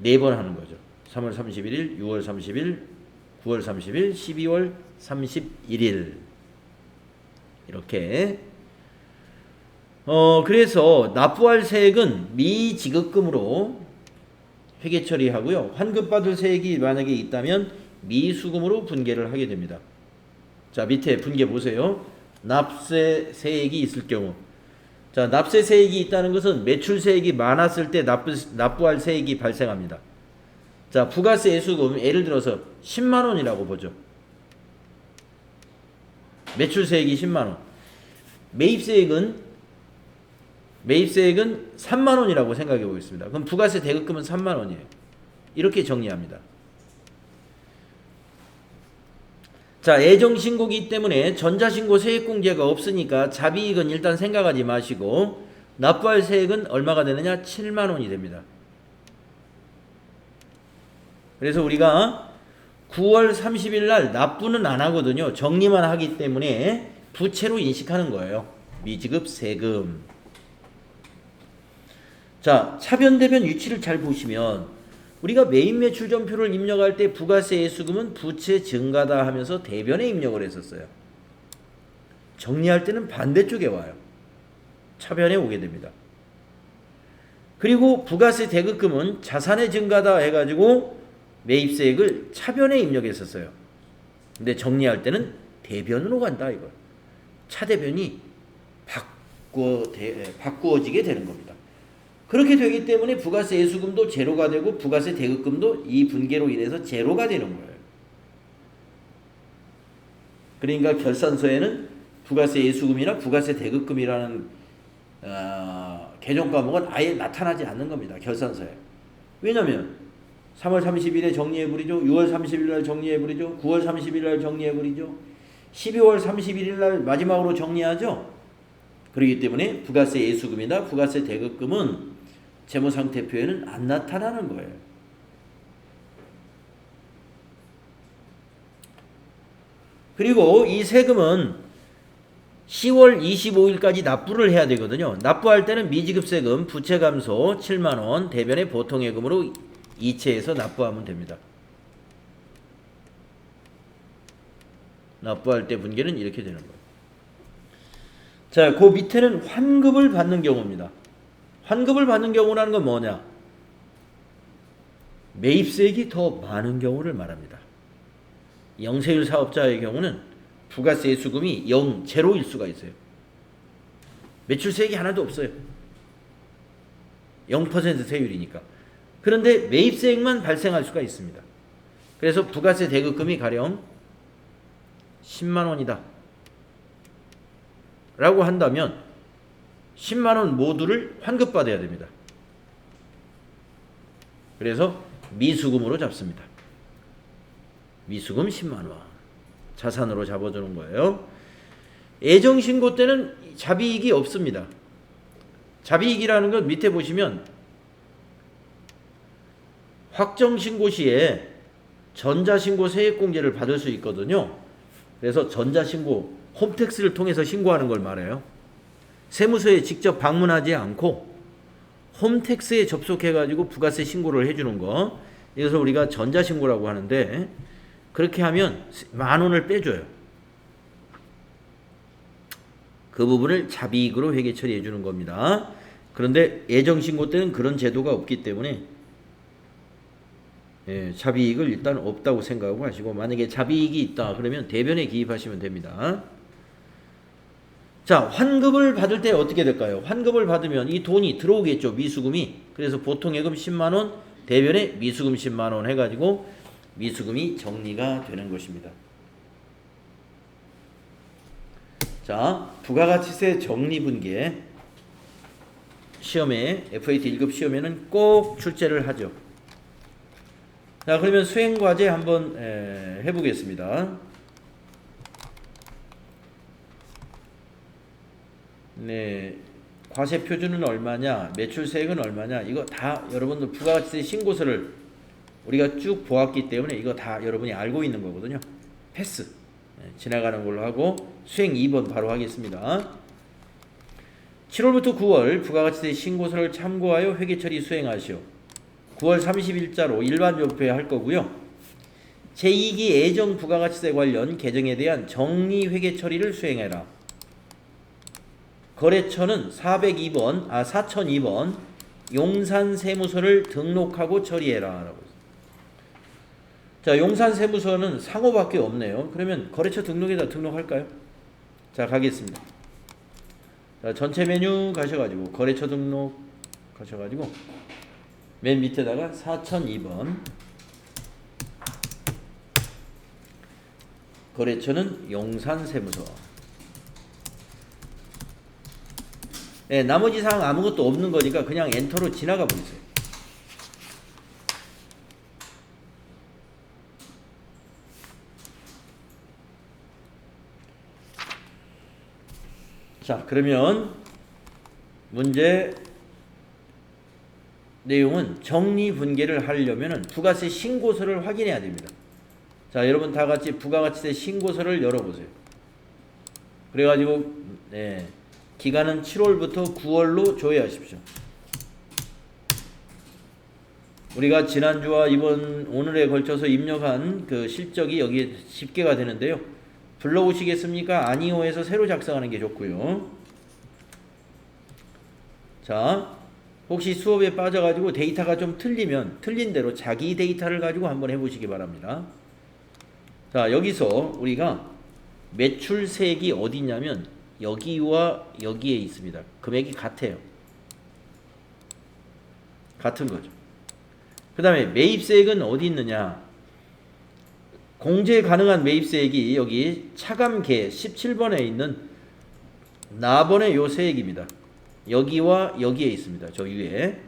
S1: 4번 하는 거죠. 3월 31일, 6월 30일, 9월 30일, 12월 31일 이렇게. 그래서 납부할 세액은 미지급금으로 회계 처리하고요, 환급받을 세액이 만약에 있다면 미수금으로 분계를 하게 됩니다. 자, 밑에 분계 보세요. 납세 세액이 있을 경우, 자, 납세 세액이 있다는 것은 매출 세액이 많았을 때 납부할 세액이 발생합니다. 자, 부가세 애수금 예를 들어서 10만 원이라고 보죠. 매출 세액이 10만 원. 매입세액은 3만 원이라고 생각해 보겠습니다. 그럼 부가세 대급금은 3만 원이에요. 이렇게 정리합니다. 자, 예정신고기 때문에 전자신고 세액공제가 없으니까 자비익은 일단 생각하지 마시고 납부할 세액은 얼마가 되느냐? 7만 원이 됩니다. 그래서 우리가 9월 30일 날 납부는 안 하거든요. 정리만 하기 때문에 부채로 인식하는 거예요. 미지급 세금. 자, 차변대변 위치를 잘 보시면 우리가 메인 매출 전표를 입력할 때 부가세 예수금은 부채 증가다 하면서 대변에 입력을 했었어요. 정리할 때는 반대쪽에 와요. 차변에 오게 됩니다. 그리고 부가세 대급금은 자산의 증가다 해가지고 매입세액을 차변에 입력했었어요. 근데 정리할 때는 대변으로 간다 이거. 차대변이 바꾸어지게 되는 겁니다. 그렇게 되기 때문에 부가세 예수금도 제로가 되고 부가세 대급금도 이 분계로 인해서 제로가 되는 거예요. 그러니까 결산서에는 부가세 예수금이나 부가세 대급금이라는 개정 과목은 아예 나타나지 않는 겁니다. 결산서에. 왜냐하면 3월 30일에 정리해버리죠. 6월 30일 날 정리해버리죠. 9월 30일 날 정리해버리죠. 12월 31일 날 마지막으로 정리하죠. 그렇기 때문에 부가세 예수금이나 부가세 대급금은 재무상태표에는 안 나타나는 거예요. 그리고 이 세금은 10월 25일까지 납부를 해야 되거든요. 납부할 때는 미지급세금 부채 감소 7만 원 대변의 보통예금으로 이체해서 납부하면 됩니다. 납부할 때 분계는 이렇게 되는 거예요. 자, 그 밑에는 환급을 받는 경우입니다. 환급을 받는 경우라는 건 뭐냐? 매입세액이 더 많은 경우를 말합니다. 영세율 사업자의 경우는 부가세 예수금이 0일 수가 있어요. 매출세액이 하나도 없어요. 0% 세율이니까. 그런데 매입세액만 발생할 수가 있습니다. 그래서 부가세 대급금이 가령 10만 원이다 라고 한다면 10만 원 모두를 환급받아야 됩니다. 그래서 미수금으로 잡습니다. 미수금 10만 원 자산으로 잡아주는 거예요. 애정신고 때는 자비익이 없습니다. 자비익이라는 건 밑에 보시면 확정신고 시에 전자신고 세액공제를 받을 수 있거든요. 그래서 전자신고 홈택스를 통해서 신고하는 걸 말해요. 세무서에 직접 방문하지 않고 홈택스에 접속해가지고 부가세 신고를 해주는 거. 이것을 우리가 전자신고라고 하는데 그렇게 하면 10,000원을 빼줘요. 그 부분을 자비익으로 회계 처리해 주는 겁니다. 그런데 예정신고 때는 그런 제도가 없기 때문에 자비익을 일단 없다고 생각하고 하시고 만약에 자비익이 있다 그러면 대변에 기입하시면 됩니다. 자, 환급을 받을 때 어떻게 될까요? 환급을 받으면 이 돈이 들어오겠죠. 미수금이. 그래서 보통예금 10만 원, 대변에 미수금 10만 원 해가지고 미수금이 정리가 되는 것입니다. 자, 부가가치세 정리분계 시험에 FAT 1급 시험에는 꼭 출제를 하죠. 자, 그러면 수행과제 한번 해보겠습니다. 네, 과세표준은 얼마냐, 매출세액은 얼마냐, 이거 다 여러분들 부가가치세 신고서를 우리가 쭉 보았기 때문에 이거 다 여러분이 알고 있는 거거든요. 패스 지나가는 걸로 하고 수행 2번 바로 하겠습니다. 7월부터 9월 부가가치세 신고서를 참고하여 회계처리 수행하시오. 9월 30일자로 일반 발표할 거고요. 제2기 예정 부가가치세 관련 개정에 대한 정리 회계처리를 수행해라. 거래처는 4002번 용산세무서를 등록하고 처리해라 라고. 자, 용산세무서는 상호밖에 없네요. 그러면 거래처 등록에다 등록할까요? 자, 가겠습니다. 자, 전체 메뉴 가셔가지고 거래처 등록 가셔가지고 맨 밑에다가 4002번 거래처는 용산세무서. 네, 나머지 사항 아무것도 없는 거니까 그냥 엔터로 지나가 보세요. 자, 그러면 문제 내용은 정리분계를 하려면 부가세 신고서를 확인해야 됩니다. 자, 여러분 다 같이 부가가치세 신고서를 열어보세요. 그래가지고 기간은 7월부터 9월로 조회하십시오. 우리가 지난주와 오늘에 걸쳐서 입력한 그 실적이 여기에 집계가 되는데요. 불러오시겠습니까? 아니요 해서 새로 작성하는 게 좋고요. 자, 혹시 수업에 빠져가지고 데이터가 좀 틀리면 틀린 대로 자기 데이터를 가지고 한번 해보시기 바랍니다. 자, 여기서 우리가 매출세액이 어디 있냐면 여기와 여기에 있습니다. 금액이 같아요. 같은 거죠. 그 다음에 매입세액은 어디 있느냐. 공제 가능한 매입세액이 여기 차감계 17번에 있는 나번의 요 세액입니다. 여기와 여기에 있습니다. 저 위에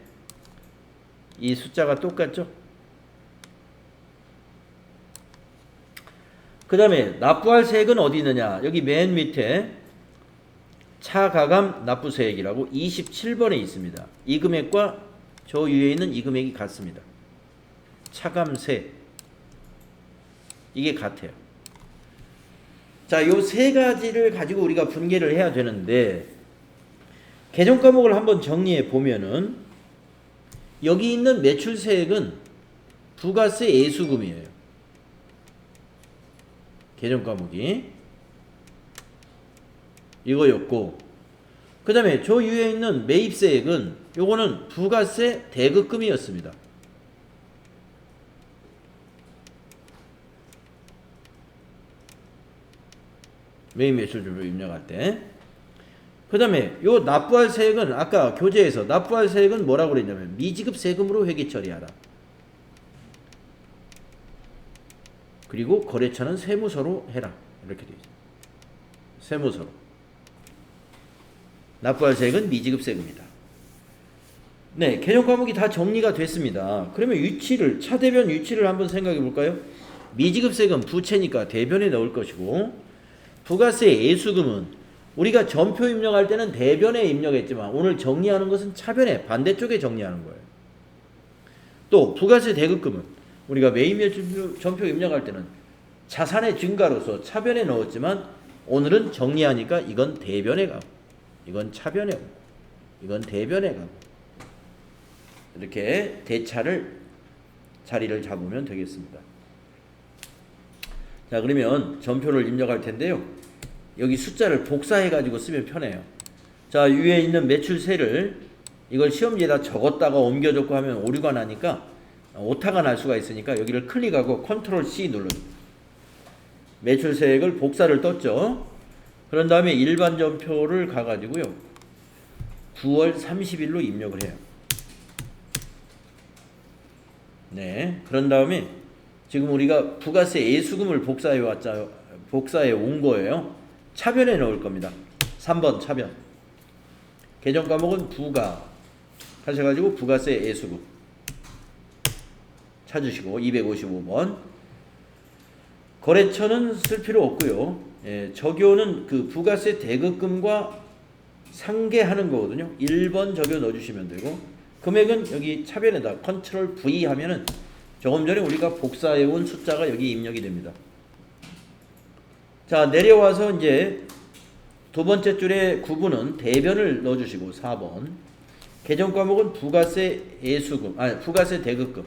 S1: 이 숫자가 똑같죠? 그 다음에 납부할 세액은 어디 있느냐. 여기 맨 밑에 차가감 납부세액이라고 27번에 있습니다. 이 금액과 저 위에 있는 이 금액이 같습니다. 차감세 이게 같아요. 자, 요 세 가지를 가지고 우리가 분계를 해야 되는데 개정 과목을 한번 정리해 보면은 여기 있는 매출세액은 부가세 예수금이에요. 개정 과목이 이거였고, 그 다음에 저 위에 있는 매입세액은 요거는 부가세 대급금이었습니다. 매입 매출주로 입력할 때. 그 다음에 요 납부할 세액은 아까 교재에서 납부할 세액은 뭐라고 그랬냐면 미지급 세금으로 회계 처리하라. 그리고 거래처는 세무서로 해라. 이렇게 되어 있습니다. 세무서로. 납부할 세액은 미지급 세금이다. 네, 개정 과목이 다 정리가 됐습니다. 그러면 위치를, 차대변 위치를 한번 생각해 볼까요? 미지급 세금 부채니까 대변에 넣을 것이고, 부가세 예수금은 우리가 전표 입력할 때는 대변에 입력했지만 오늘 정리하는 것은 차변에 반대쪽에 정리하는 거예요. 또 부가세 대급금은 우리가 매입매출 전표 입력할 때는 자산의 증가로서 차변에 넣었지만 오늘은 정리하니까 이건 대변에 가고 이건 차변에 가고 이건 대변에 가고 이렇게 대차를 자리를 잡으면 되겠습니다. 자, 그러면 전표를 입력할 텐데요. 여기 숫자를 복사해 가지고 쓰면 편해요. 자, 위에 있는 매출세를 이걸 시험지에다 적었다가 옮겨줬고 하면 오류가 나니까 오타가 날 수가 있으니까 여기를 클릭하고 컨트롤 C 눌러줍니다. 매출세액을 복사를 떴죠. 그런 다음에 일반 전표를 가가지고요 9월 30일로 입력을 해요. 네, 그런 다음에 지금 우리가 부가세 예수금을 복사해 온 거예요. 차변에 넣을 겁니다. 3번 차변. 개정 과목은 부가 하셔가지고 부가세 예수금 찾으시고 255번. 거래처는 쓸 필요 없고요. 적요는 그 부가세 대급금과 상계하는 거거든요. 1번 적요 넣어주시면 되고, 금액은 여기 차변에다 컨트롤 V 하면은 조금 전에 우리가 복사해온 숫자가 여기 입력이 됩니다. 자, 내려와서 이제 두 번째 줄에 구분은 대변을 넣어주시고 4번. 개정 과목은 부가세 예수금, 부가세 대급금.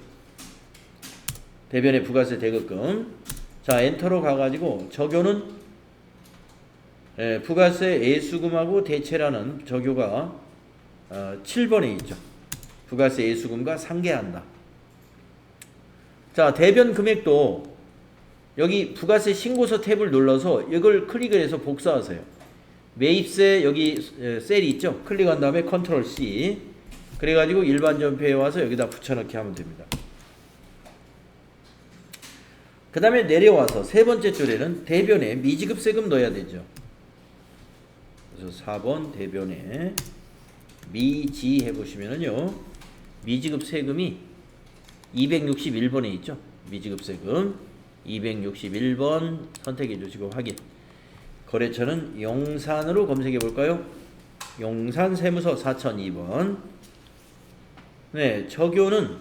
S1: 대변의 부가세 대급금. 자, 엔터로 가가지고 적요는 부가세 예수금하고 대체라는 적요가 7번에 있죠. 부가세 예수금과 상계한다. 자, 대변 금액도 여기 부가세 신고서 탭을 눌러서 이걸 클릭을 해서 복사하세요. 매입세 여기 셀이 있죠. 클릭한 다음에 컨트롤 C. 그래가지고 일반 전표에 와서 여기다 붙여넣기 하면 됩니다. 그 다음에 내려와서 세 번째 줄에는 대변에 미지급 세금 넣어야 되죠. 그래서 4번 대변에 미지 해보시면은요 미지급 세금이 261번에 있죠. 미지급 세금 261번 선택해 주시고 확인. 거래처는 용산으로 검색해 볼까요? 용산세무서 4002번. 네, 적요는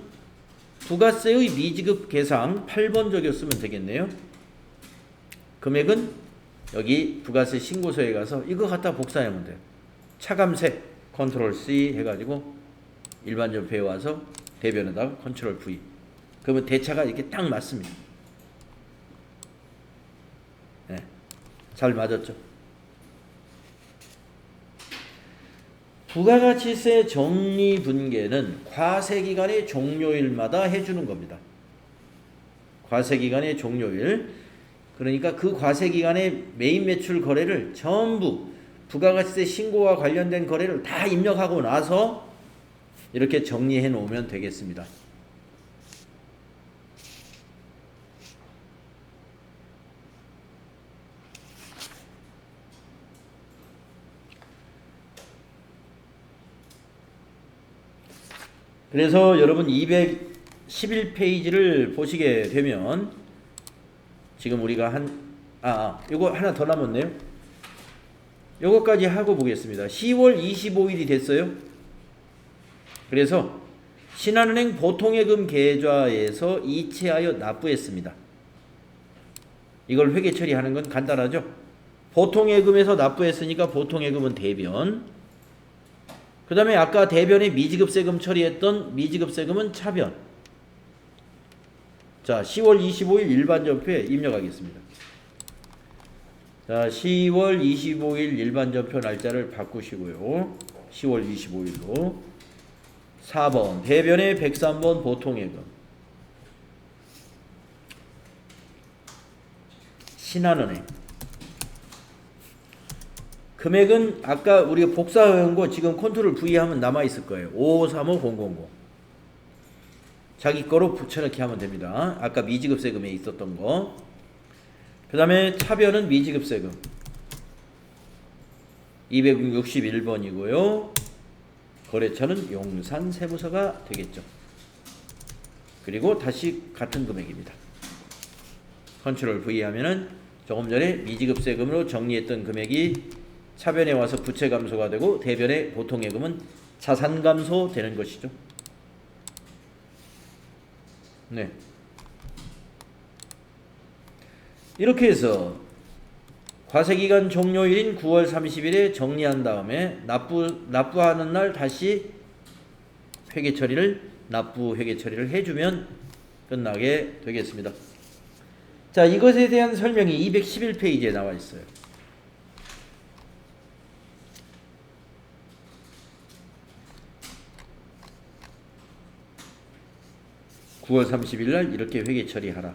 S1: 부가세의 미지급 계상 8번 적였으면 되겠네요. 금액은 여기 부가세 신고서에 가서 이거 갖다 복사하면 돼요. 차감세 컨트롤 C 해가지고 일반적폐에 와서 대변에다가 컨트롤 V. 그러면 대차가 이렇게 딱 맞습니다. 네, 잘 맞았죠? 부가가치세 적립분계는 과세기간의 종료일마다 해주는 겁니다. 과세기간의 종료일. 그러니까 그 과세기간의 매입 매출 거래를 전부 부가가치세 신고와 관련된 거래를 다 입력하고 나서 이렇게 정리해 놓으면 되겠습니다. 그래서 여러분 211페이지를 보시게 되면 지금 우리가 요거 하나 더 남았네요. 요거까지 하고 보겠습니다. 10월 25일이 됐어요. 그래서 신한은행 보통예금 계좌에서 이체하여 납부했습니다. 이걸 회계 처리하는 건 간단하죠. 보통예금에서 납부했으니까 보통예금은 대변. 그 다음에 아까 대변에 미지급세금 처리했던 미지급세금은 차변. 자, 10월 25일 일반전표에 입력하겠습니다. 자, 10월 25일 일반전표 날짜를 바꾸시고요. 10월 25일로 4번 대변에 103번 보통예금 신한은행 금액은 아까 우리가 복사한 거 지금 컨트롤 V 하면 남아있을 거예요. 5535,000 자기 거로 붙여넣기 하면 됩니다. 아까 미지급세금에 있었던 거. 그 다음에 차변은 미지급세금 261번이고요. 거래처는 용산세무서가 되겠죠. 그리고 다시 같은 금액입니다. 컨트롤 V 하면은 조금 전에 미지급세금으로 정리했던 금액이 차변에 와서 부채 감소가 되고 대변에 보통예금은 자산 감소 되는 것이죠. 네. 이렇게 해서 과세기간 종료일인 9월 30일에 정리한 다음에 납부하는 날 다시 회계 처리를 납부 회계 처리를 해주면 끝나게 되겠습니다. 자, 이것에 대한 설명이 211페이지에 나와 있어요. 9월 30일 날 이렇게 회계 처리하라.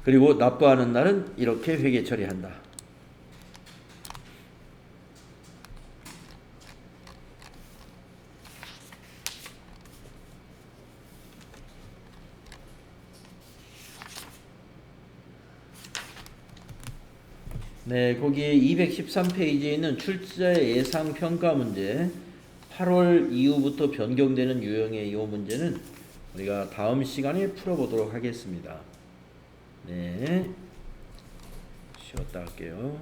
S1: 그리고 납부하는 날은 이렇게 회계 처리한다. 네, 거기 213페이지에 있는 출자 예상 평가 문제 8월 이후부터 변경되는 유형의 이 문제는 우리가 다음 시간에 풀어보도록 하겠습니다. 네, 쉬었다 할게요.